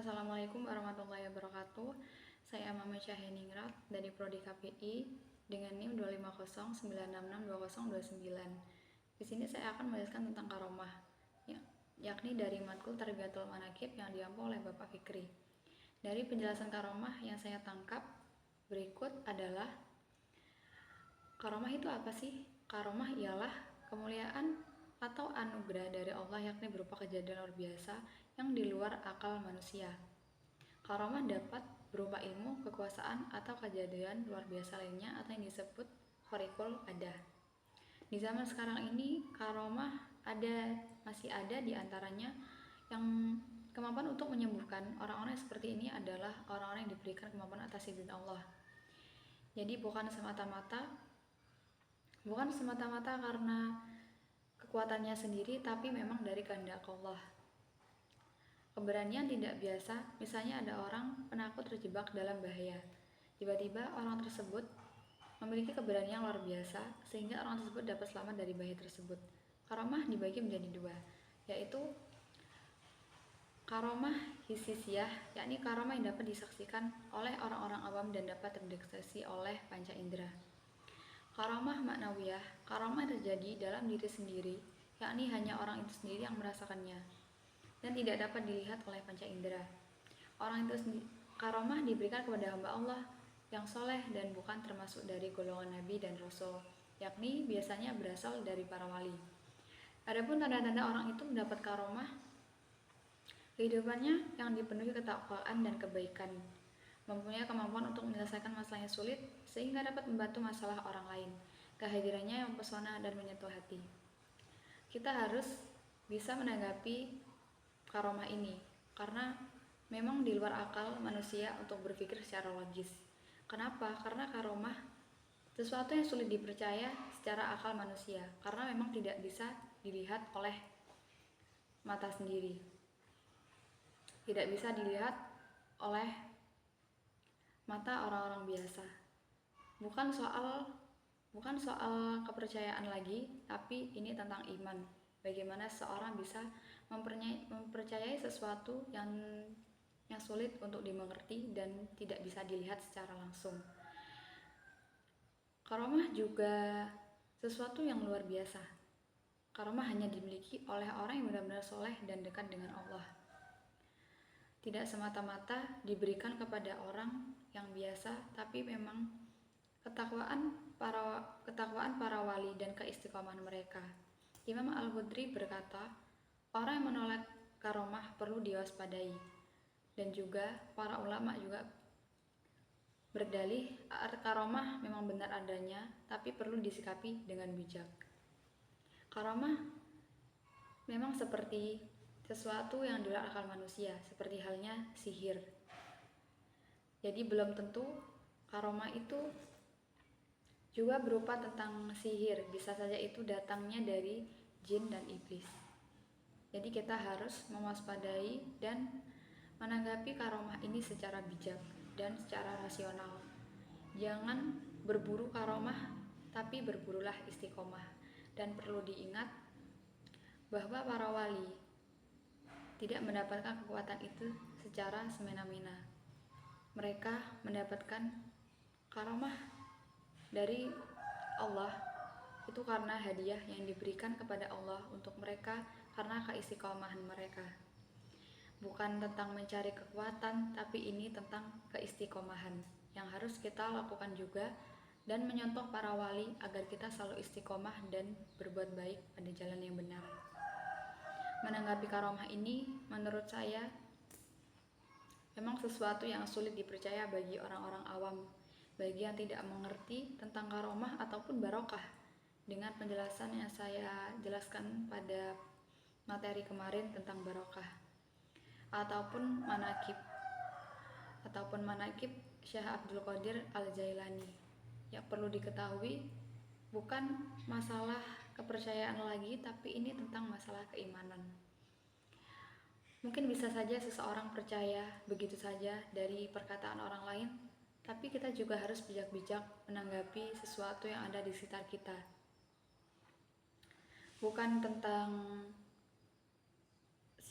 Assalamualaikum warahmatullahi wabarakatuh. Saya Mama Syaheningrat dari Prodi KPI dengan NIM 25096620029. Di sini saya akan menjelaskan tentang karomah, yakni dari matkul Tarbiyatul Manaqib yang diampu oleh Bapak Fikri. Dari penjelasan karomah yang saya tangkap berikut adalah karomah itu apa sih? Karomah ialah kemuliaan atau anugerah dari Allah, yakni berupa kejadian luar biasa yang di luar akal manusia. Karomah dapat berupa ilmu, kekuasaan, atau kejadian luar biasa lainnya atau yang disebut khariqul adah. Di zaman sekarang ini, karomah masih ada di antaranya yang kemampuan untuk menyembuhkan. Orang-orang seperti ini adalah orang-orang yang diberikan kemampuan atas izin Allah. Jadi bukan semata-mata karena kekuatannya sendiri, tapi memang dari kehendak Allah. Keberanian tidak biasa, misalnya ada orang penakut terjebak dalam bahaya. Tiba-tiba orang tersebut memiliki keberanian luar biasa sehingga orang tersebut dapat selamat dari bahaya tersebut. Karomah dibagi menjadi dua, yaitu karomah hisisiyah, yakni karomah yang dapat disaksikan oleh orang-orang awam dan dapat terdeteksi oleh panca indera. Karomah maknawiyah, karomah terjadi dalam diri sendiri, yakni hanya orang itu sendiri yang merasakannya dan tidak dapat dilihat oleh panca indera. Orang itu sendiri, karomah diberikan kepada hamba Allah yang soleh dan bukan termasuk dari golongan Nabi dan Rasul, yakni biasanya berasal dari para wali. Adapun tanda-tanda orang itu mendapat karomah, kehidupannya yang dipenuhi ketakwaan dan kebaikan, mempunyai kemampuan untuk menyelesaikan masalah yang sulit sehingga dapat membantu masalah orang lain, kehadirannya yang mempesona dan menyentuh hati. Kita harus bisa menanggapi karomah ini karena memang di luar akal manusia untuk berpikir secara logis. Kenapa? Karena karomah sesuatu yang sulit dipercaya secara akal manusia karena memang tidak bisa dilihat oleh mata sendiri, tidak bisa dilihat oleh mata orang-orang biasa. Bukan soal kepercayaan lagi, tapi ini tentang iman. Bagaimana seorang bisa mempercayai sesuatu yang sulit untuk dimengerti dan tidak bisa dilihat secara langsung. Karomah juga sesuatu yang luar biasa. Karomah hanya dimiliki oleh orang yang benar-benar soleh dan dekat dengan Allah. Tidak semata-mata diberikan kepada orang yang biasa, tapi memang ketakwaan para wali dan keistiqomahan mereka. Imam Al-Hudri berkata, orang yang menolak karomah perlu diwaspadai. Dan juga para ulama juga berdalih karomah memang benar adanya, tapi perlu disikapi dengan bijak. Karomah memang seperti sesuatu yang di luar akal manusia, seperti halnya sihir. Jadi belum tentu karomah itu juga berupa tentang sihir, bisa saja itu datangnya dari jin dan iblis. Jadi kita harus mewaspadai dan menanggapi karomah ini secara bijak dan secara rasional. Jangan berburu karomah, tapi berburulah istiqomah. Dan perlu diingat bahwa para wali tidak mendapatkan kekuatan itu secara semena-mena. Mereka mendapatkan karomah dari Allah itu karena hadiah yang diberikan kepada Allah untuk mereka karena keistiqomahan mereka. Bukan tentang mencari kekuatan, tapi ini tentang keistiqomahan yang harus kita lakukan juga dan menyontoh para wali agar kita selalu istiqomah dan berbuat baik pada jalan yang benar. Menanggapi karomah ini menurut saya memang sesuatu yang sulit dipercaya bagi orang-orang awam, bagi yang tidak mengerti tentang karomah ataupun barokah. Dengan penjelasan yang saya jelaskan pada materi kemarin tentang barokah ataupun manaqib Syekh Abdul Qadir Al-Jailani. Yang perlu diketahui bukan masalah kepercayaan lagi, tapi ini tentang masalah keimanan. Mungkin bisa saja seseorang percaya begitu saja dari perkataan orang lain, tapi kita juga harus bijak-bijak menanggapi sesuatu yang ada di sekitar kita. Bukan tentang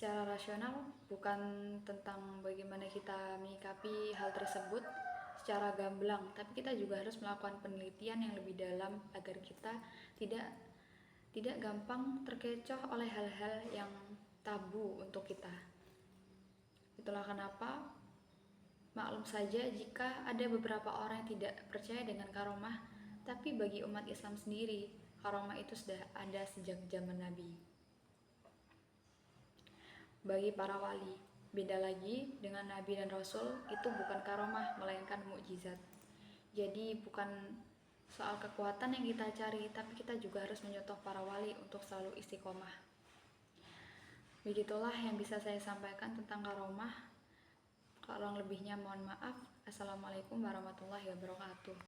secara rasional, bukan tentang bagaimana kita menyikapi hal tersebut secara gamblang, tapi kita juga harus melakukan penelitian yang lebih dalam agar kita tidak gampang terkecoh oleh hal-hal yang tabu untuk kita. Itulah kenapa maklum saja jika ada beberapa orang yang tidak percaya dengan karomah, tapi bagi umat Islam sendiri, karomah itu sudah ada sejak zaman Nabi. Bagi para wali, beda lagi dengan Nabi dan Rasul, itu bukan karomah, melainkan mukjizat. Jadi bukan soal kekuatan yang kita cari, tapi kita juga harus mencontoh para wali untuk selalu istiqomah. Begitulah yang bisa saya sampaikan tentang karomah. Kurang lebihnya mohon maaf. Assalamualaikum warahmatullahi wabarakatuh.